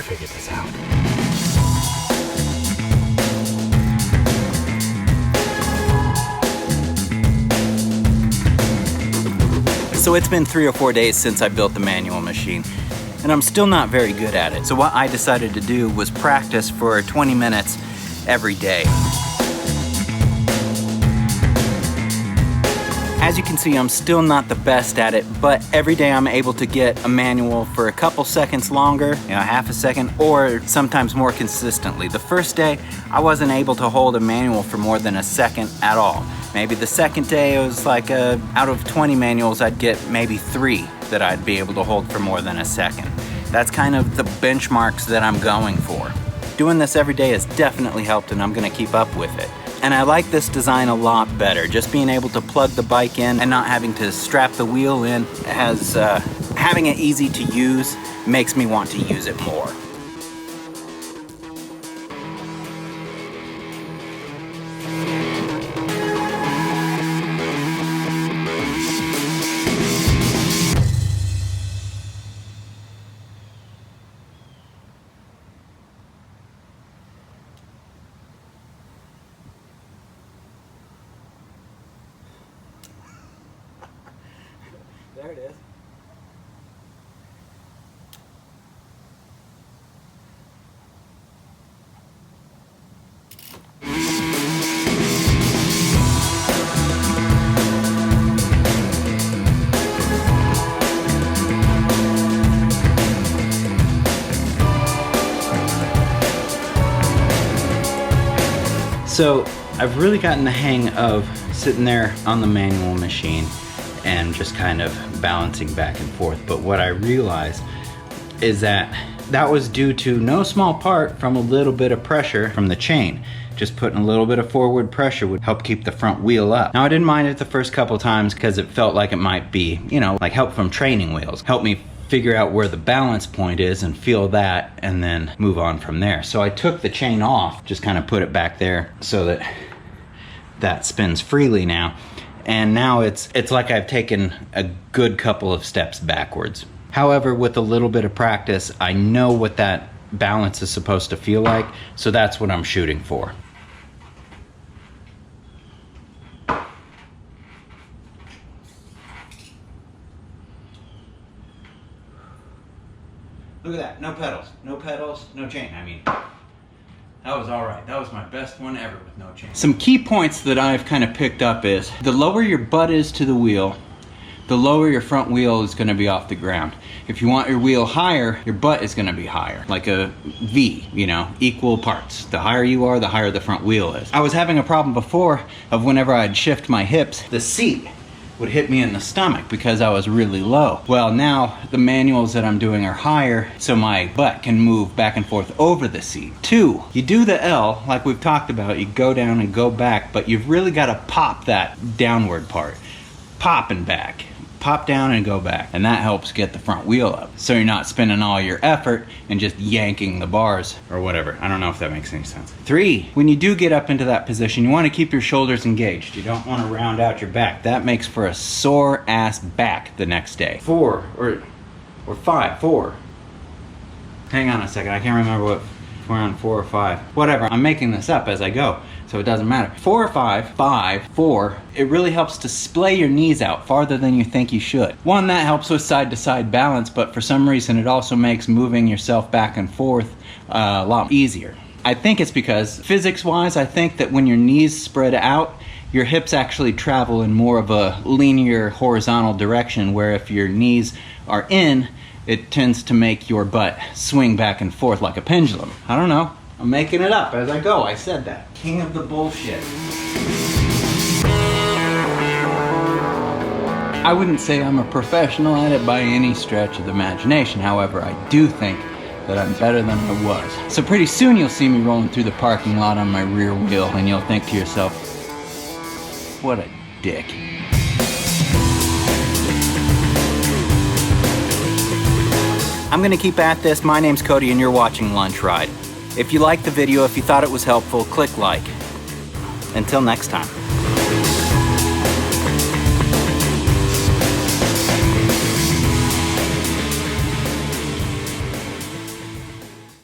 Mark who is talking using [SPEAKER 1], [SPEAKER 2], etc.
[SPEAKER 1] figured this out. So it's been 3 or 4 days since I built the manual machine, and I'm still not very good at it. So what I decided to do was practice for 20 minutes every day. As you can see, I'm still not the best at it, but every day I'm able to get a manual for a couple seconds longer, half a second, or sometimes more consistently. The first day, I wasn't able to hold a manual for more than a second at all. Maybe the second day, it was like out of 20 manuals, I'd get maybe 3 that I'd be able to hold for more than a second. That's kind of the benchmarks that I'm going for. Doing this every day has definitely helped, and I'm gonna keep up with it. And I like this design a lot better. Just being able to plug the bike in and not having to strap the wheel in having it easy to use makes me want to use it more. There it is. So I've really gotten the hang of sitting there on the manual machine and just kind of balancing back and forth. But what I realized is that was due to no small part from a little bit of pressure from the chain. Just putting a little bit of forward pressure would help keep the front wheel up. Now I didn't mind it the first couple times because it felt like it might be, like help from training wheels. Help me figure out where the balance point is and feel that and then move on from there. So I took the chain off, just kind of put it back there so that that spins freely now. And now it's like I've taken a good couple of steps backwards. However, with a little bit of practice, I know what that balance is supposed to feel like, so that's what I'm shooting for. Look at that, no pedals, no chain. I mean, that was all right. That was my best one ever with no chain. Some key points that I've kind of picked up is the lower your butt is to the wheel, the lower your front wheel is going to be off the ground. If you want your wheel higher, your butt is going to be higher, like a V, equal parts. The higher you are, the higher the front wheel is. I was having a problem before of whenever I'd shift my hips, the seat would hit me in the stomach because I was really low. Well, now the manuals that I'm doing are higher, so my butt can move back and forth over the seat. 2, you do the L, like we've talked about, you go down and go back, but you've really got to pop that downward part. Pop and back. Pop down and go back, and that helps get the front wheel up. So you're not spending all your effort and just yanking the bars or whatever. I don't know if that makes any sense. 3, when you do get up into that position, you want to keep your shoulders engaged. You don't want to round out your back. That makes for a sore ass back the next day. 4 or 5, 4. Hang on a second, I can't remember what we're on, 4 or 5. Whatever, I'm making this up as I go, so it doesn't matter. 4 or 5, 5, 4, it really helps to splay your knees out farther than you think you should. 1, that helps with side-to-side balance, but for some reason it also makes moving yourself back and forth a lot easier. I think it's because, physics-wise, I think that when your knees spread out, your hips actually travel in more of a linear horizontal direction, where if your knees are in, it tends to make your butt swing back and forth like a pendulum. I don't know. I'm making it up as I go. I said that. King of the bullshit. I wouldn't say I'm a professional at it by any stretch of the imagination. However, I do think that I'm better than I was. So pretty soon you'll see me rolling through the parking lot on my rear wheel, and you'll think to yourself, what a dick. I'm gonna keep at this. My name's Cody and you're watching Lunch Ride. If you liked the video, if you thought it was helpful, click like. Until next time.